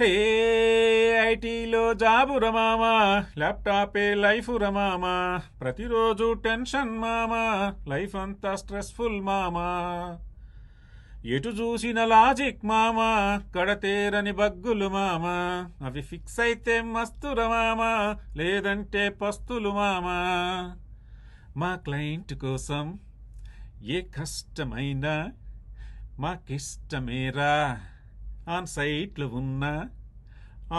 హే ఐటీలో job రమామా, ల్యాప్టాపే life రమామా, ప్రతిరోజు tension మామా, లైఫ్ అంతా స్ట్రెస్ఫుల్ మామా. ఎటు చూసిన లాజిక్ మామా, కడతేరని బగ్గులు మామా, అవి ఫిక్స్ అయితే మస్తు రమామా, లేదంటే పస్తులు మామా. మా క్లయింట్ కోసం ఏ కష్టమైనా మాకిష్టమేరా, ఆన్ సైట్లో ఉన్నా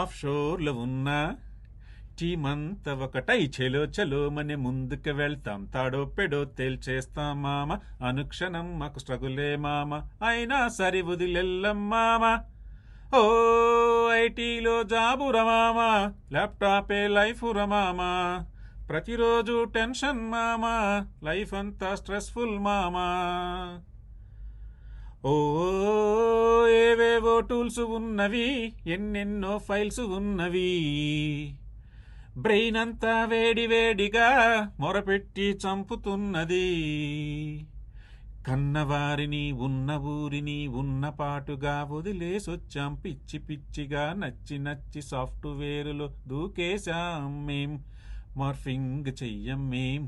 ఆఫ్ షోర్లో ఉన్నా టీమంతా ఒకటై చెలో చలో మని ముందుకు వెళ్తాం, తాడో పెడో తేల్చేస్తాం మామ, అనుక్షణం మాకు స్ట్రగులే మామ, అయినా సరి వదిలెల్లం మామ. ఓ ఐటీలో జాబు రమామా, ల్యాప్టాపే లైఫ్ రమామా, ప్రతిరోజు టెన్షన్ మామా, లైఫ్ అంతా స్ట్రెస్ఫుల్ మామా. ఓ ఏవేవో టూల్స్ ఉన్నవి, ఎన్నెన్నో ఫైల్స్ ఉన్నవి, బ్రెయిన్ అంతా వేడి వేడిగా మొరపెట్టి చంపుతున్నది. కన్నవారిని ఉన్న ఊరిని ఉన్న పాటుగా వదిలేసొచ్చాం, పిచ్చి పిచ్చిగా నచ్చి నచ్చి సాఫ్ట్వేర్లో దూకేశాం మేం. మార్ఫింగ్ చెయ్యం మేం,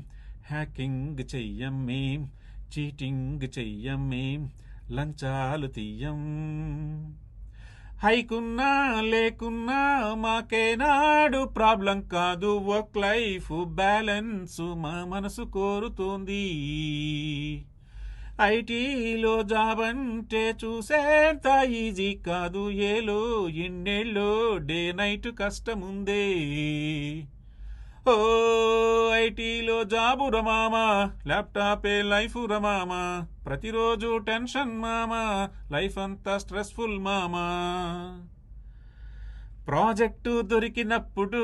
హ్యాకింగ్ చెయ్యం మేం, చీటింగ్ చెయ్యం మేం, లంచాలు తీయం. హైకున్నా లేకున్నా మాకేనాడు ప్రాబ్లం కాదు, వర్క్ లైఫ్ బ్యాలెన్స్ మా మనసు కోరుతోంది. ఐటీలో జాబ్ అంటే చూసేంత ఈజీ కాదు, ఏలో ఎన్నేళ్ళో డే నైట్ కష్టముందే. ఓ ఐటీలో జాబు రమామా, ల్యాప్టాపే లైఫ్ రమామా, ప్రతిరోజు టెన్షన్ మామా, లైఫ్ అంతా స్ట్రెస్ఫుల్ మామా. ప్రాజెక్టు దొరికినప్పుడు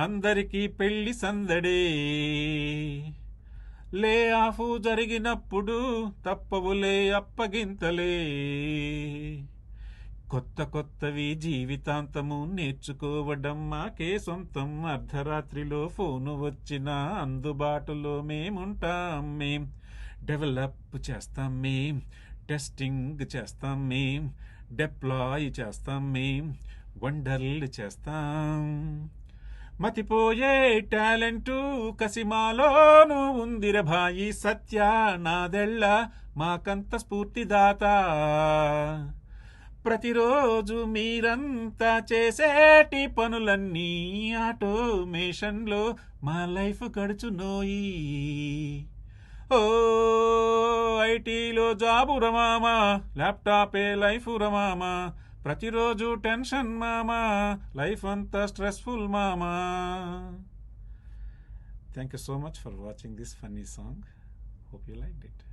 అందరికీ పెళ్లి సందడే, లే ఆఫ్ జరిగినప్పుడు తప్పవులే అప్పగింతలే. కొత్త కొత్తవి జీవితాంతము నేర్చుకోవడం మాకే సొంతం, అర్ధరాత్రిలో ఫోను వచ్చినా అందుబాటులో మేముంటాం మేం. డెవలప్ చేస్తాం మేం, టెస్టింగ్ చేస్తాం మేం, డిప్లాయ్ చేస్తాం మేం, వండర్లు చేస్తాం. మతిపోయే టాలెంటు కసిమాలోనూ ఉందిర భాయి, సత్య నాదెళ్ళ మాకంత స్ఫూర్తిదాత. ప్రతిరోజు మీరంతా చేసేటి పనులన్నీ ఆటోమేషన్లో మా లైఫ్ గడుచునోయి. ఓ ఐటీలో జాబు రమామా, ల్యాప్టాపే లైఫ్ రమామా, ప్రతిరోజు టెన్షన్ మామా, లైఫ్ అంతా స్ట్రెస్ఫుల్ మామా. Thank you so much for watching this funny song. Hope you liked it.